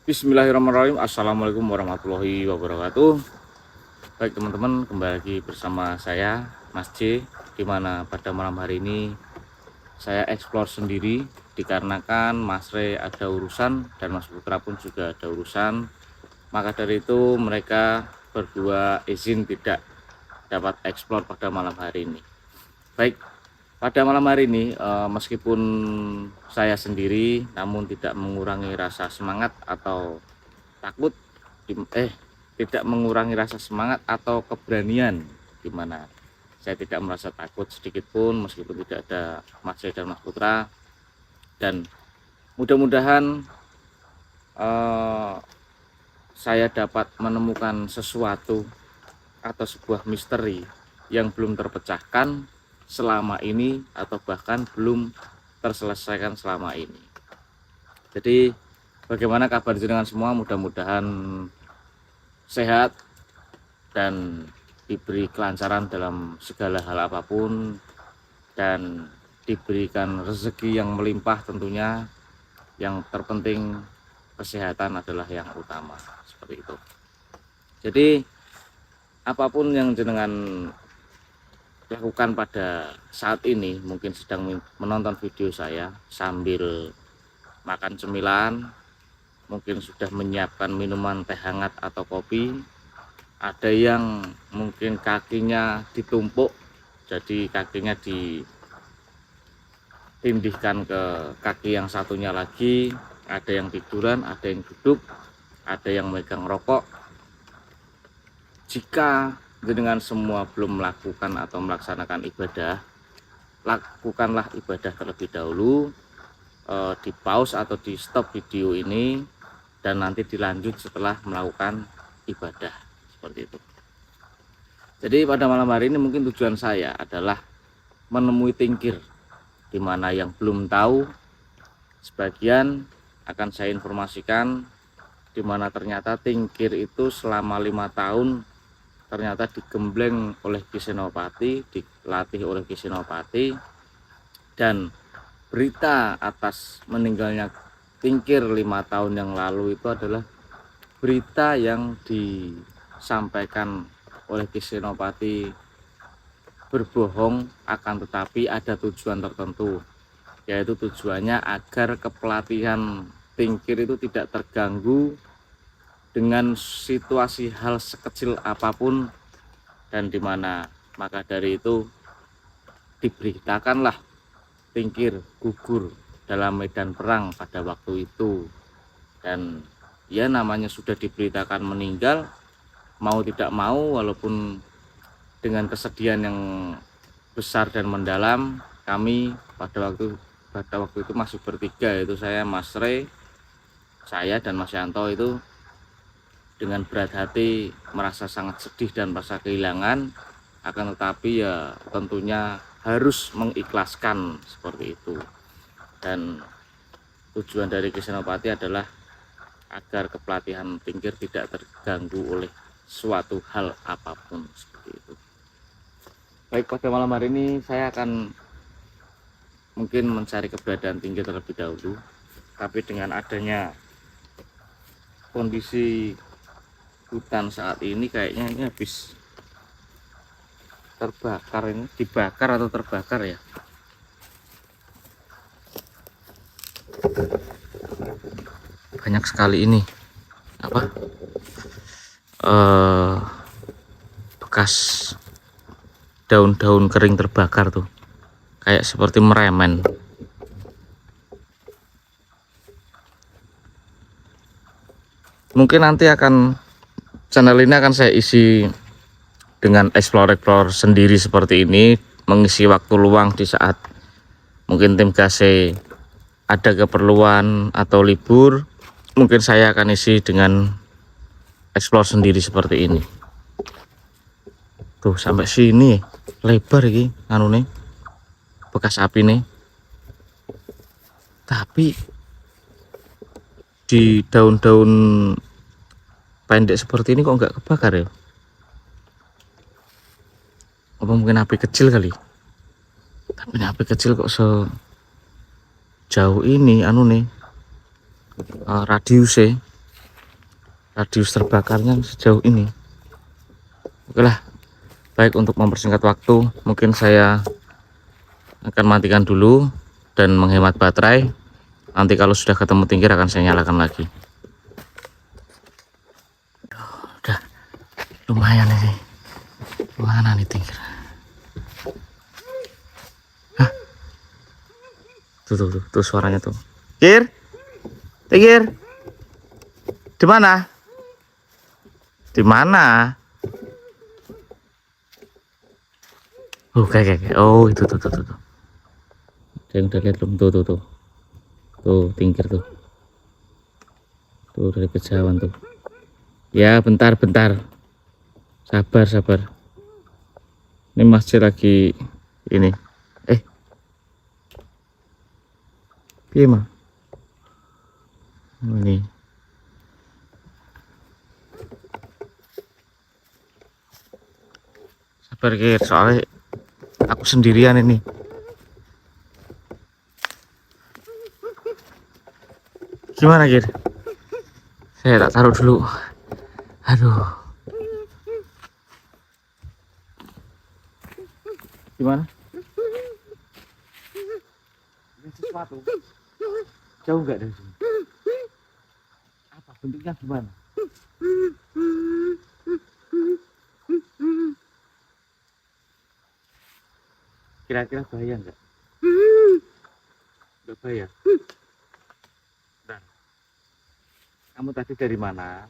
Bismillahirrahmanirrahim. Assalamualaikum warahmatullahi wabarakatuh. Baik teman-teman, kembali lagi bersama saya Mas J, dimana pada malam hari ini saya eksplor sendiri dikarenakan Mas Re ada urusan dan Mas Putra pun juga ada urusan. Maka dari itu mereka berdua izin tidak dapat eksplor pada malam hari ini. Baik, pada malam hari ini meskipun saya sendiri namun tidak mengurangi rasa semangat atau takut tidak mengurangi rasa semangat atau keberanian, dimana saya tidak merasa takut sedikit pun meskipun tidak ada Mas Jai dan Mas Putra. Dan mudah-mudahan saya dapat menemukan sesuatu atau sebuah misteri yang belum terpecahkan selama ini atau bahkan belum terselesaikan selama ini. Jadi bagaimana kabar jenengan semua? Mudah-mudahan sehat dan diberi kelancaran dalam segala hal apapun dan diberikan rezeki yang melimpah tentunya. Yang terpenting kesehatan adalah yang utama, seperti itu. Jadi apapun yang jenengan lakukan pada saat ini, mungkin sedang menonton video saya sambil makan cemilan, mungkin sudah menyiapkan minuman teh hangat atau kopi, ada yang mungkin kakinya ditumpuk, jadi kakinya ditindihkan ke kaki yang satunya lagi, ada yang tiduran, ada yang duduk, ada yang megang rokok. Jika dengan semua belum melakukan atau melaksanakan ibadah, lakukanlah ibadah terlebih dahulu, di pause atau di stop video ini dan nanti dilanjut setelah melakukan ibadah, seperti itu. Jadi pada malam hari ini mungkin tujuan saya adalah menemui tingkir, dimana yang belum tahu sebagian akan saya informasikan, dimana ternyata tingkir itu selama 5 tahun ternyata digembleng oleh Ki Senopati, dilatih oleh Ki Senopati, dan berita atas meninggalnya tingkir 5 tahun yang lalu itu adalah berita yang disampaikan oleh Ki Senopati berbohong, akan tetapi ada tujuan tertentu, yaitu tujuannya agar kepelatihan tingkir itu tidak terganggu dengan situasi hal sekecil apapun, dan dimana maka dari itu diberitakanlah tingkir gugur dalam medan perang pada waktu itu. Dan ya namanya sudah diberitakan meninggal, mau tidak mau walaupun dengan kesedihan yang besar dan mendalam, kami pada waktu itu masih bertiga, yaitu saya, Mas Re, saya dan Mas Yanto, itu dengan berat hati merasa sangat sedih dan merasa kehilangan, akan tetapi ya tentunya harus mengikhlaskan, seperti itu. Dan tujuan dari Ki Senopati adalah agar kepelatihan tingkir tidak terganggu oleh suatu hal apapun, seperti itu. Baik, pada malam hari ini saya akan mungkin mencari keberadaan tingkir terlebih dahulu, tapi dengan adanya kondisi hutan saat ini kayaknya ini habis terbakar, ini dibakar atau terbakar ya. Banyak sekali ini apa bekas daun-daun kering terbakar tuh, kayak seperti meremen. Mungkin nanti channel ini akan saya isi dengan explore sendiri seperti ini, mengisi waktu luang di saat mungkin tim GASE ada keperluan atau libur. Mungkin saya akan isi dengan explore sendiri seperti ini. Tuh sampai sini lebar ini anu nih, bekas api nih. Tapi di daun-daun pendek seperti ini kok nggak kebakar ya? Apa mungkin api kecil kali? Tapi ini api kecil kok sejauh ini anu nih radiusnya. radius terbakarnya sejauh ini. Oke lah, baik, untuk mempersingkat waktu mungkin saya akan matikan dulu dan menghemat baterai. Nanti kalau sudah ketemu tingkir akan saya nyalakan lagi. Udah lumayan ini. Mana nih tingkir? Hah? Tuh suaranya tuh. Tingkir? Tingkir? Di mana? Di mana? Kayak. Oh, itu tuh. Saya udah lihat belum? Tuh. Tuh, tingkir tuh. Tuh dari kejauhan tuh. Ya, bentar. Sabar. Ini masih lagi ini. Iya mah. Ini. Sabar, Kir, soalnya aku sendirian ini. Gimana, Kir? Saya tak taruh dulu. Aduh. Gimana? Sesuatu. Jauh nggak dari sini? Apa bentuknya gimana? Kira-kira bahaya nggak? Nggak bahaya. Dan kamu tadi dari mana?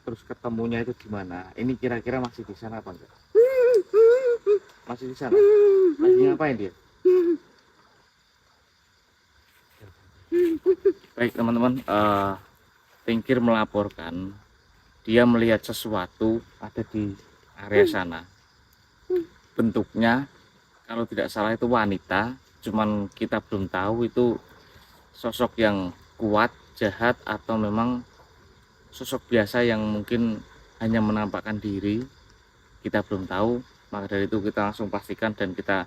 Terus ketemunya itu gimana? Ini kira-kira masih di sana apa enggak? Masih di sana? Lagi ngapain dia? Baik teman-teman, Tingkir melaporkan dia melihat sesuatu ada di area sana. Bentuknya kalau tidak salah itu wanita, cuman kita belum tahu itu sosok yang kuat, jahat, atau memang sosok biasa yang mungkin hanya menampakkan diri. Kita belum tahu, maka dari itu kita langsung pastikan dan kita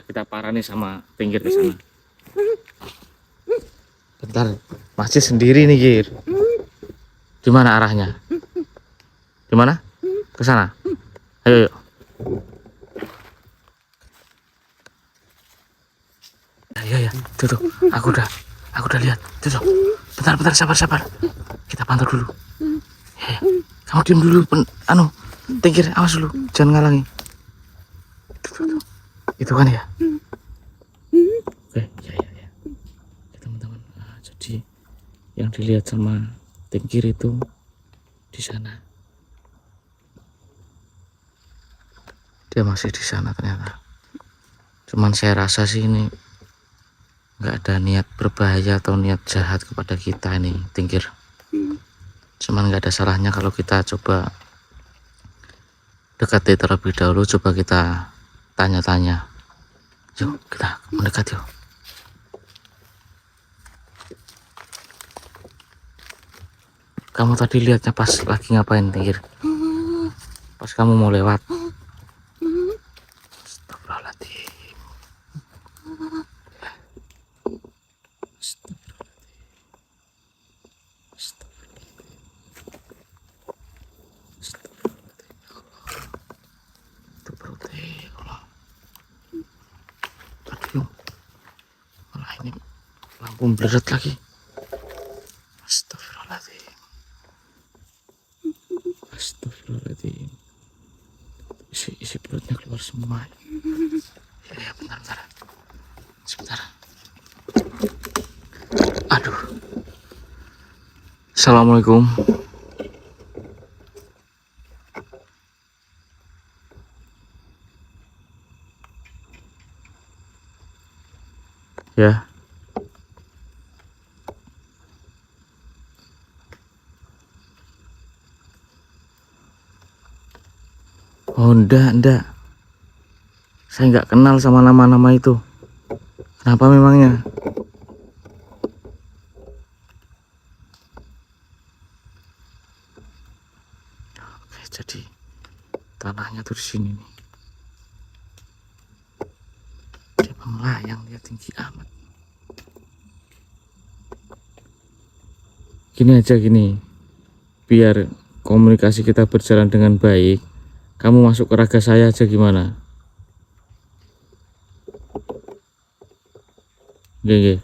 kita parani sama Tingkir di sana. Bentar, masih sendiri nih, Kir. Gimana arahnya? Gimana? Ke sana. Ayo. Ya. Tuh. Aku udah lihat. Tuh. Bentar, sabar. Kita pantau dulu. Ya. Kamu diam dulu, Tingkir, awas dulu, jangan ngalangi. Tuh. Itu kan ya? Oke, ya. Teman-teman, jadi yang dilihat sama Tingkir itu di sana. Dia masih di sana ternyata. Cuman saya rasa sih ini nggak ada niat berbahaya atau niat jahat kepada kita ini, Tingkir. Cuman nggak ada salahnya kalau kita coba dekati terlebih dahulu, coba kita tanya-tanya. Yuk, kita mendekat yuk. Kamu tadi lihatnya pas lagi ngapain, Tingkir? Pas kamu mau lewat. Malah ini lampu bleret lagi. Astagfirullahaladzim. Isi perutnya keluar semua. Ya, bentar. Sebentar. Aduh. Assalamualaikum. Ya. Oh, enggak. Saya nggak kenal sama nama-nama itu. Kenapa memangnya? Oke, jadi tanahnya tuh di sini nih. Dia melayang, dia tinggi amat. Gini aja gini, biar komunikasi kita berjalan dengan baik, kamu masuk ke raga saya aja gimana? Oke.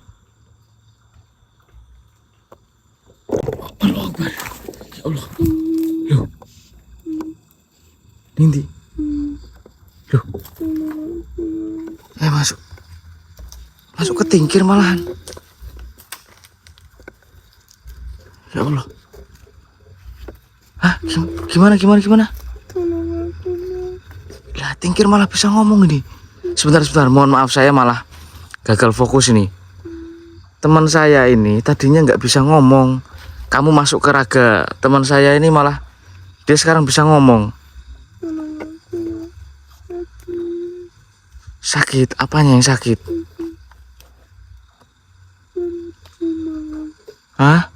Allah Akbar. Ya Allah. Loh. Nindi. Loh. Masuk. Masuk ke tingkir malahan. Ya Allah. Hah? Gimana? Lah, tingkir malah bisa ngomong ini. Sebentar. Mohon maaf, saya malah gagal fokus ini. Teman saya ini tadinya nggak bisa ngomong. Kamu masuk ke raga teman saya ini malah dia sekarang bisa ngomong. Sakit? Apanya yang sakit? Hah?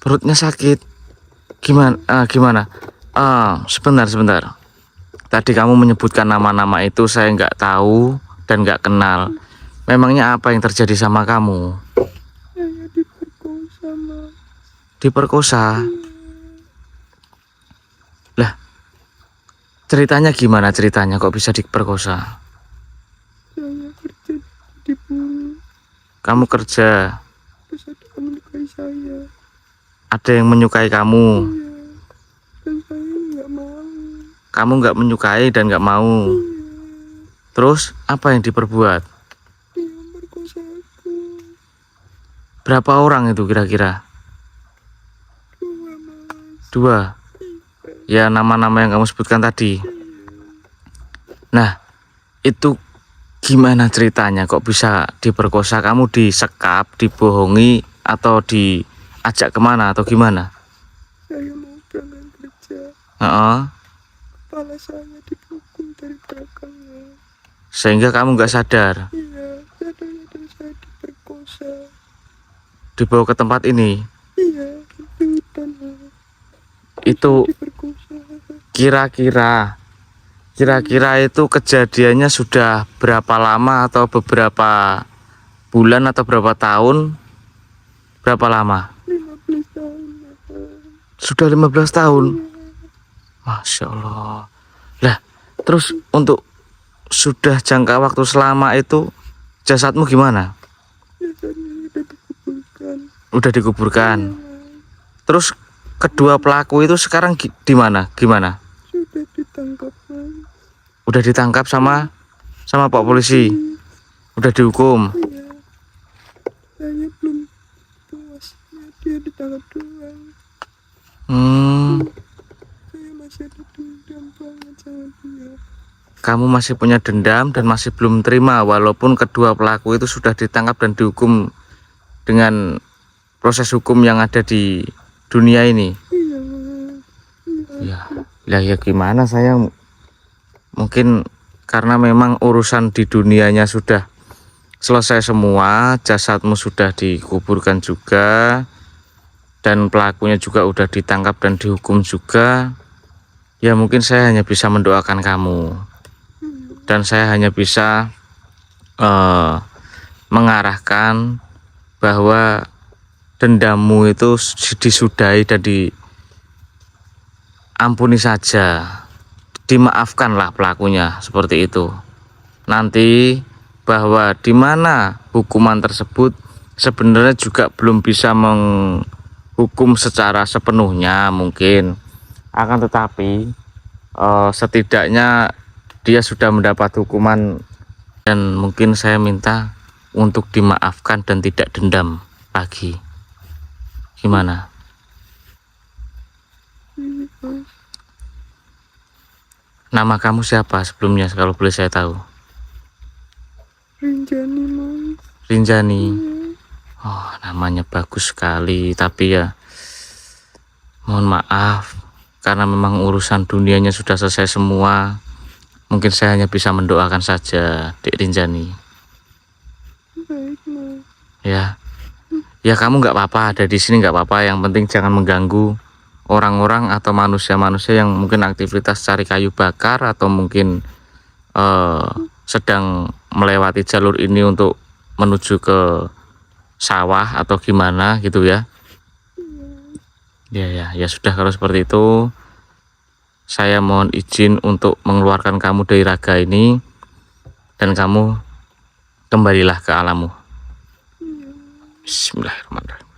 Perutnya sakit? Gimana? Sebentar. Tadi kamu menyebutkan nama-nama itu saya nggak tahu dan nggak kenal. Memangnya apa yang terjadi sama kamu? Saya diperkosa, Mas. Diperkosa? Lah, ceritanya gimana kok bisa diperkosa? Saya kerja di buruh. Kamu kerja? Terus ada yang menyukai saya. Ada yang menyukai kamu? Iya. Dan saya nggak mau. Kamu nggak menyukai dan nggak mau? Iya. Terus apa yang diperbuat? Dia memperkosa aku. Berapa orang itu kira-kira? 2, Mas. 2? Ya, nama-nama yang kamu sebutkan tadi. Nah, itu gimana ceritanya kok bisa diperkosa? Kamu disekap, dibohongi, atau diajak kemana atau gimana? Saya mau berangkat kerja. Kepala saya dipukul dari belakangnya. Sehingga kamu nggak sadar? Iya, dan saya diperkosa. Dibawa ke tempat ini? Iya, di hutan. Itu kira-kira itu kejadiannya sudah berapa lama atau beberapa bulan atau berapa tahun? Berapa lama? 15 tahun. Sudah 15 tahun? Iya. Masya Allah. Lah, terus untuk sudah jangka waktu selama itu jasadmu gimana? Jasadnya Udah dikuburkan. Iya. Terus kedua pelaku itu sekarang di mana? Gimana? Sudah ditangkap, Mas. Udah ditangkap sama Pak polisi. Udah dihukum. Iya. Saya belum puas. Dia ditangkap doang. Saya masih ada dendam banget sama dia. Kamu masih punya dendam dan masih belum terima walaupun kedua pelaku itu sudah ditangkap dan dihukum dengan proses hukum yang ada di dunia ini. Iya, Mas. Ya gimana, saya mungkin karena memang urusan di dunianya sudah selesai semua, jasadmu sudah dikuburkan juga dan pelakunya juga udah ditangkap dan dihukum juga. Ya mungkin saya hanya bisa mendoakan kamu dan saya hanya bisa mengarahkan bahwa dendammu itu disudahi dan diampuni saja, dimaafkanlah pelakunya seperti itu. Nanti bahwa di mana hukuman tersebut sebenarnya juga belum bisa menghukum secara sepenuhnya mungkin, akan tetapi setidaknya dia sudah mendapat hukuman dan mungkin saya minta untuk dimaafkan dan tidak dendam lagi. Gimana? Nama kamu siapa sebelumnya kalau boleh saya tahu? Rinjani, Mas. Rinjani. Iya. Oh, namanya bagus sekali, tapi ya mohon maaf karena memang urusan dunianya sudah selesai semua. Mungkin saya hanya bisa mendoakan saja, Dek Rinjani. Baik, Mas. Ya kamu nggak apa-apa ada di sini, nggak apa-apa. Yang penting jangan mengganggu orang-orang atau manusia-manusia yang mungkin aktivitas cari kayu bakar atau mungkin sedang melewati jalur ini untuk menuju ke sawah atau gimana gitu ya. Ya sudah, kalau seperti itu saya mohon izin untuk mengeluarkan kamu dari raga ini dan kamu kembalilah ke alammu. Bismillahirrahmanirrahim.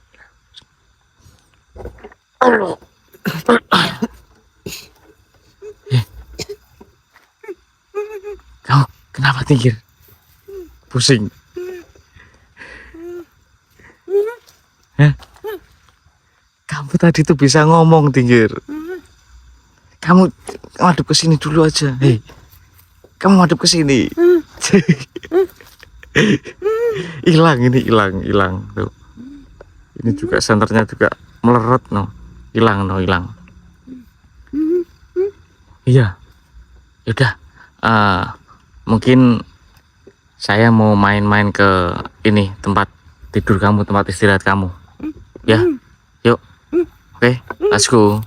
Kamu kenapa Tinggir? Pusing? Hah? Kamu tadi tuh bisa ngomong Tinggir. Kamu madep ke sini dulu aja. Hei, kamu madep ke sini. Hilang ini, hilang tuh. Ini juga senternya juga meleret no. Hilang. Iya. Yaudah. Mungkin saya mau main-main ke ini tempat tidur kamu, tempat istirahat kamu. Ya. Yuk. Oke, let's go.